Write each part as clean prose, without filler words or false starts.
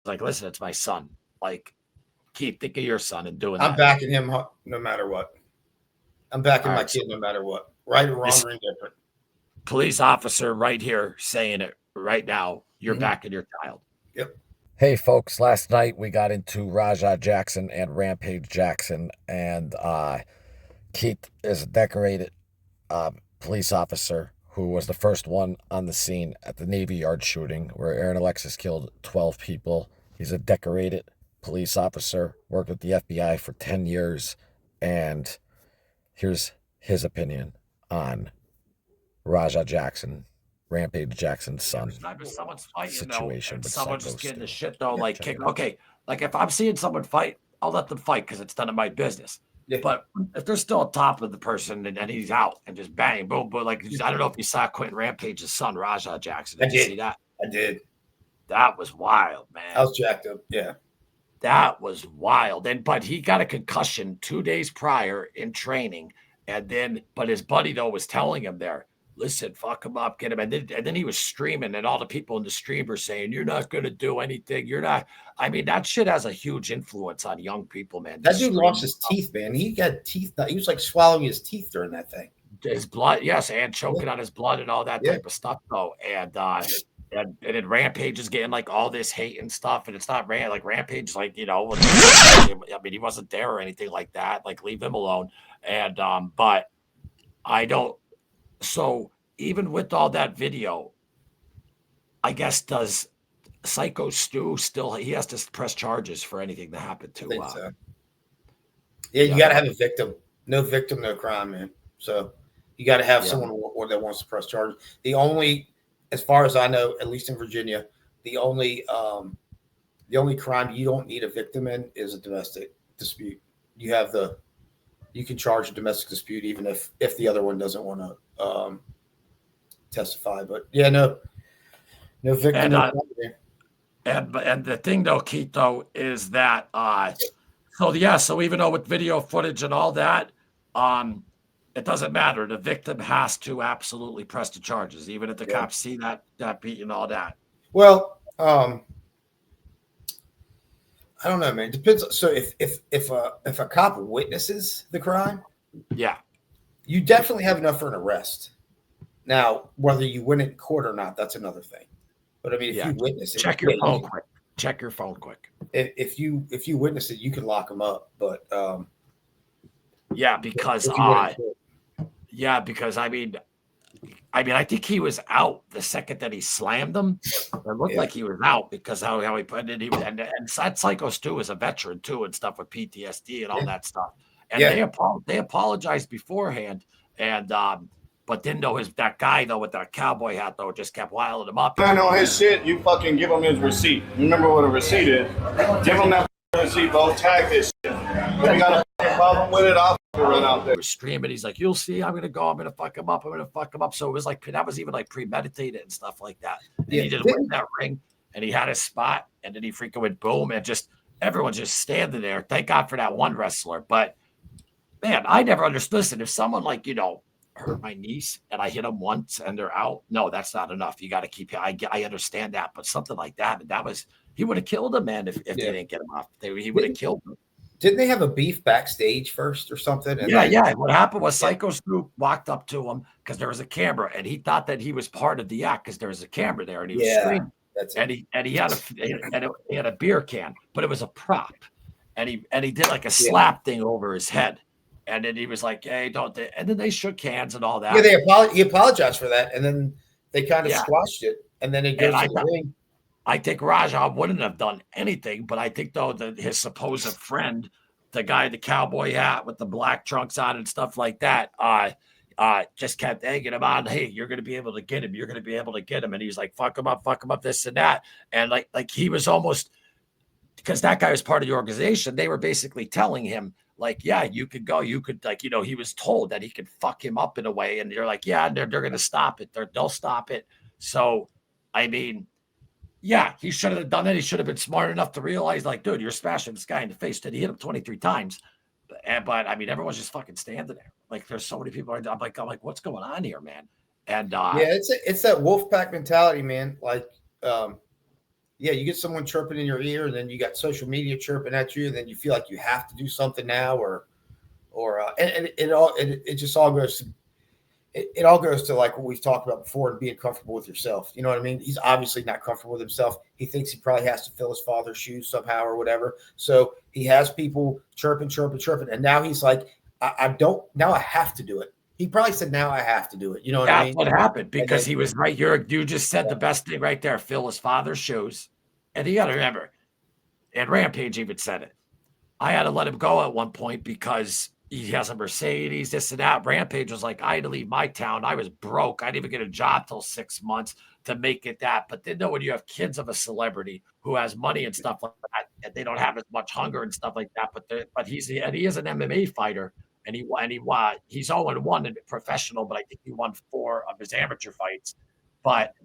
like, listen, it's my son. Like, Keith, think of your son and doing I'm that. backing him no matter what. I'm backing my kid no matter what. Right or wrong or indifferent. Police officer right here saying it right now. You're backing your child. Yep. Hey, folks, last night we got into Rampage Jackson and Rampage Jackson, and Keith is a decorated police officer who was the first one on the scene at the Navy Yard shooting where Aaron Alexis killed 12 people. He's a decorated police officer, worked with the FBI for 10 years, and here's his opinion on Raja Jackson, Rampage Jackson's son. Someone's fighting, situation and with someone's Psycho just getting Stu. the shit though. Like, okay, like if I'm seeing someone fight, I'll let them fight because it's none of my business. Yeah. But if they're still on top of the person and he's out and just bang, boom, boom, like I don't know if you saw Quentin Rampage's son, Raja Jackson. Did you see that? I did. That was wild, man. I was jacked up. Yeah. That was wild. But he got a concussion 2 days prior in training. But his buddy though was telling him there, listen, fuck him up, get him. And then he was streaming, and all the people in the stream were saying, you're not going to do anything. You're not. I mean, that shit has a huge influence on young people, man. That dude lost his teeth, man. He got teeth. He was like swallowing his teeth during that thing. His blood, yes, and choking on his blood and all that type of stuff, though. And then Rampage is getting like all this hate and stuff, and it's not like Rampage, like, you know, I mean, he wasn't there or anything like that. Like, leave him alone. And but I don't. So even with all that video, I guess does Psycho Stu still, he has to press charges for anything that happened to. So. Yeah, you got to have a victim. No victim, no crime, man. So you got to have someone that wants to press charges. The only, as far as I know, at least in Virginia, the only crime you don't need a victim in is a domestic dispute. You can charge a domestic dispute even if the other one doesn't want to testify. But yeah, no victim. And the thing though, Keith, though, is that so even though with video footage and all that, it doesn't matter. The victim has to absolutely press the charges, even if the cops see that beat and all that. Well, I don't know, man. It depends. So if a cop witnesses the crime, you definitely have enough for an arrest. Now, whether you win it in court or not, that's another thing. But I mean, if you witness it, check your phone quick. Check your phone quick. If you witness it, you can lock them up. But because I mean, I think he was out the second that he slammed him. It looked like he was out because how he put it. And Psycho Stu is a veteran too and stuff with PTSD and all that stuff. And they apologized beforehand. And but then though that guy though with that cowboy hat though just kept wiling him up. I know his shit. You fucking give him his receipt. Remember what a receipt is? Give him that receipt. Don't tag his shit. If you got a problem with it, I'll run out there. We're streaming. He's like, you'll see. I'm gonna go. I'm gonna fuck him up. I'm gonna fuck him up. So it was like that was even like premeditated and stuff like that. And he just went in that ring and he had his spot and then he freaking went boom and just everyone's just standing there. Thank God for that one wrestler. But man, I never understood. Listen, if someone like hurt my niece and I hit them once and they're out, no, that's not enough. You got to keep. I understand that, but something like that he would have killed him, man. If they didn't get him off, he would have killed him. Didn't they have a beef backstage first or something? And What happened was Psycho Stu walked up to him because there was a camera, and he thought that he was part of the act because there was a camera there, and he was screaming. He had a beer can, but it was a prop, and he did like a slap thing over his head, and then he was like, "Hey, don't!" And then they shook hands and all that. Yeah, he apologized for that, and then they kind of squashed it, and then it goes to the ring. I think Raja wouldn't have done anything, but I think though that his supposed friend, the guy in the cowboy hat with the black trunks on and stuff like that, just kept egging him on. Hey, you're going to be able to get him. You're going to be able to get him. And he's like, fuck him up, this and that. And like he was almost, because that guy was part of the organization, they were basically telling him like, yeah, you could go. You could he was told that he could fuck him up in a way. And they're like, yeah, they're going to stop it. They'll stop it. So, I mean, yeah, he should have done it. He should have been smart enough to realize, like, dude, you're smashing this guy in the face. Did he hit him 23 times? But I mean, everyone's just fucking standing there. Like, there's so many people. I'm like, what's going on here, man? And it's that wolf pack mentality, man. Like, you get someone chirping in your ear, and then you got social media chirping at you, and then you feel like you have to do something now, and it just all goes to. It all goes to like what we've talked about before, and being comfortable with yourself. You know what I mean? He's obviously not comfortable with himself. He thinks he probably has to fill his father's shoes somehow or whatever. So he has people chirping. And now he's like, now I have to do it. He probably said, now I have to do it. You know what I mean? That's what happened, because he was right. You just said the best thing right there, fill his father's shoes. And you got to remember, and Rampage even said it. I had to let him go at one point because he has a Mercedes, this and that. Rampage was like, I had to leave my town. I was broke. I didn't even get a job till 6 months to make it that. But then, when you have kids of a celebrity who has money and stuff like that, and they don't have as much hunger and stuff like that. But he is an MMA fighter, and he's 0-1 in professional. But I think he won 4 of his amateur fights. But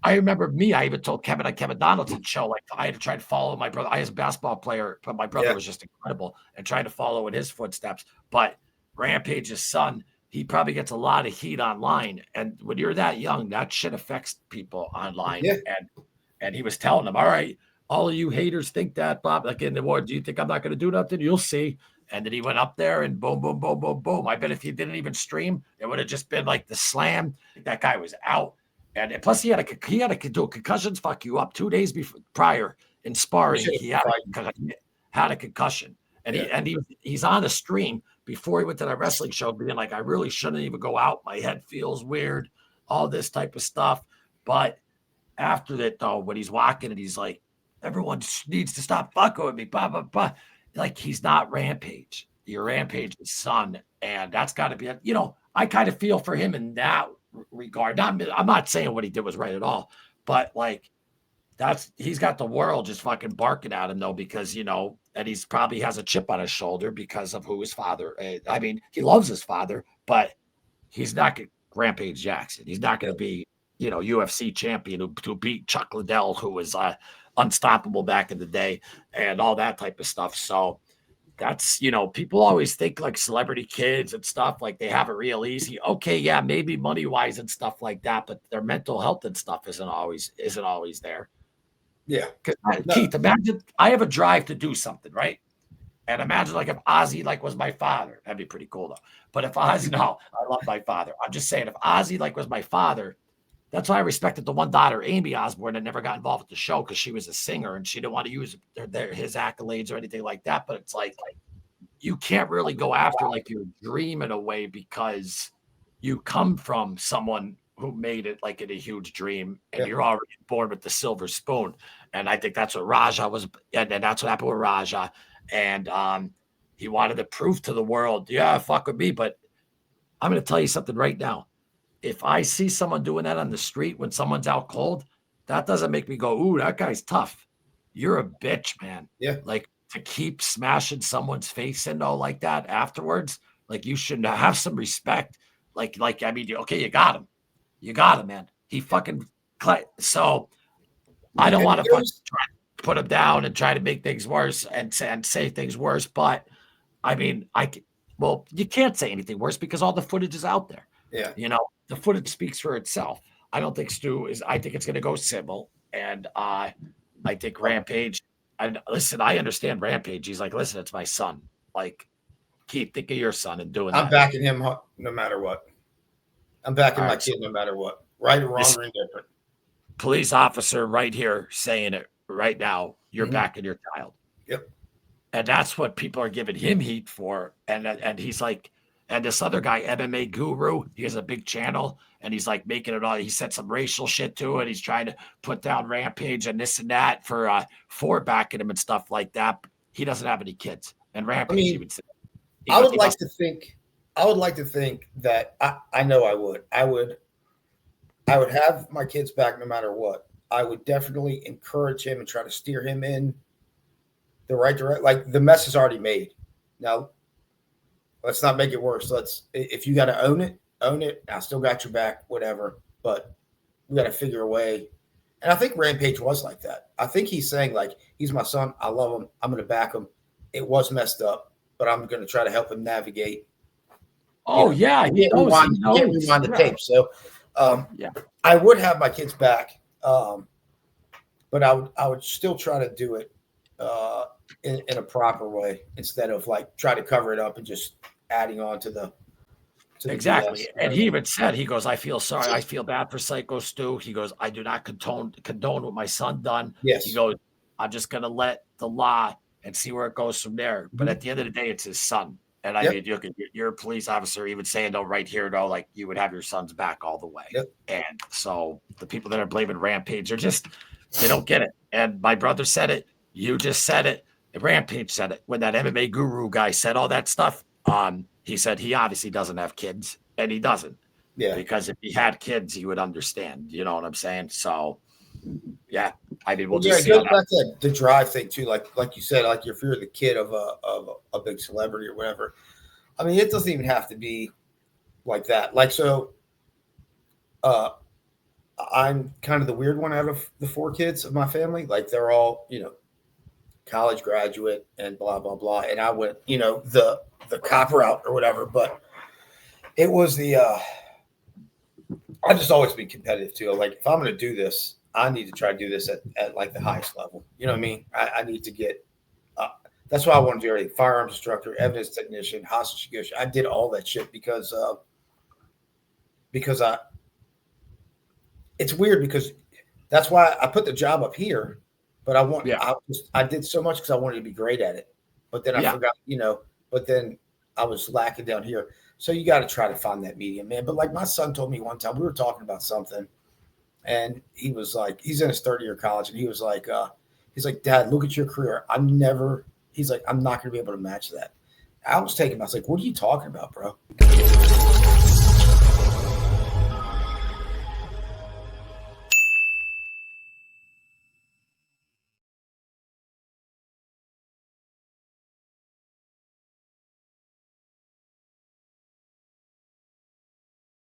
I remember I even told Kevin on Kevin Donaldson's show, like, I had to try to follow my brother. I was a basketball player, but my brother was just incredible, and trying to follow in his footsteps. But Rampage's son, he probably gets a lot of heat online. And when you're that young, that shit affects people online. Yeah. And he was telling them, all right, all of you haters think that, Bob, like in the war, do you think I'm not going to do nothing? You'll see. And then he went up there and boom, boom, boom, boom, boom. I bet if he didn't even stream, it would have just been like the slam. That guy was out. And plus, he had to do concussions fuck you up 2 days prior in sparring. He had a concussion, and he's on the stream before he went to that wrestling show, being like, I really shouldn't even go out. My head feels weird, all this type of stuff. But after that, though, when he's walking and he's like, everyone needs to stop fucking with me, blah blah blah. Like, he's not Rampage. You're Rampage's son, and that's got to be I kind of feel for him in that regard. I'm not saying what he did was right at all, but like, he's got the world just fucking barking at him though, because and he's probably has a chip on his shoulder because of who his father. I mean, he loves his father, but he's not Rampage Jackson. He's not going to be UFC champion who beat Chuck Liddell, who was unstoppable back in the day, and all that type of stuff. So that's, people always think like celebrity kids and stuff, like they have it real easy. Okay, yeah, maybe money wise and stuff like that, but their mental health and stuff isn't always there. Yeah. Keith, imagine I have a drive to do something, right? And imagine like if Ozzy was my father, that'd be pretty cool though. But if I love my father. I'm just saying, if Ozzy was my father, that's why I respected the one daughter, Amy Osborne, that never got involved with the show because she was a singer and she didn't want to use his accolades or anything like that. But it's like, you can't really go after like your dream in a way, because you come from someone who made it like in a huge dream, and you're already born with the silver spoon. And I think that's what Raja was, and that's what happened with Raja. And he wanted to prove to the world, yeah, fuck with me. But I'm going to tell you something right now. If I see someone doing that on the street when someone's out cold, that doesn't make me go, ooh, that guy's tough. You're a bitch, man. Yeah. Like, to keep smashing someone's face and all like that afterwards, like, you should have some respect. Like, I mean, okay, you got him. You got him, man. He fucking, so I don't want to try to put him down and try to make things worse and say things worse. But I mean, you can't say anything worse because all the footage is out there. Yeah. The footage speaks for itself. I don't think Stu is. I think it's going to go civil, and I think Rampage. And listen, I understand Rampage. He's like, listen, it's my son. Like, Keith, think of your son and doing that. I'm backing him no matter what. I'm backing my kid no matter what. Right or wrong or indifferent. Police officer right here saying it right now. You're backing your child. Yep. And that's what people are giving him heat for. And he's like. And this other guy, MMA Guru, he has a big channel, and he's like making it all. He said some racial shit to it. He's trying to put down Rampage and this and that for backing him and stuff like that. He doesn't have any kids, and Rampage would say. I would like to think that I know I would. I would have my kids back no matter what. I would definitely encourage him and try to steer him in the right direction. Like, the mess is already made. Now, let's not make it worse. If you got to own it. I still got your back, whatever. But we got to figure a way. And I think Rampage was like that. I think he's saying, like, he's my son. I love him. I'm going to back him. It was messed up, but I'm going to try to help him navigate. Oh, yeah. He can't rewind the tape. So, I would have my kids back. but I would still try to do it in a proper way instead of like try to cover it up and just adding on to the exactly. BS. And he even said, he goes, I feel sorry. I feel bad for Psycho Stu. He goes, I do not condone what my son done. Yes. He goes, I'm just going to let the law and see where it goes from there. But at the end of the day, it's his son. And I mean, you're a police officer, even saying, though, right here, though, like you would have your son's back all the way. And so the people that are blaming Rampage are just, they don't get it. And my brother said it. You just said it. And Rampage said it. When that MMA guru guy said all that stuff, he said he obviously doesn't have kids, and he doesn't. Yeah. Because if he had kids, he would understand. You know what I'm saying? So, yeah. I mean, we'll just see. It goes back to the drive thing too. Like you said, like if you're the kid of a big celebrity or whatever. I mean, it doesn't even have to be like that. Like so, I'm kind of the weird one out of the 4 kids of my family. Like they're all, college graduate and blah blah blah. And I went, the cop route or whatever. But it was I just always be competitive too. Like if I'm going to do this, I need to try to do this at like the highest level. You know what I mean? I need to get, that's why I wanted to do everything. Firearms instructor, evidence technician, hostage negotiator. I did all that shit because it's weird because that's why I put the job up here, but I did so much because I wanted to be great at it. But then I forgot, but then I was lacking down here. So you got to try to find that medium, man. But like my son told me one time, we were talking about something. And he was like, he's in his 3rd year of college. And he was like, Dad, look at your career. I'm not going to be able to match that. I was taken. I was like, what are you talking about, bro?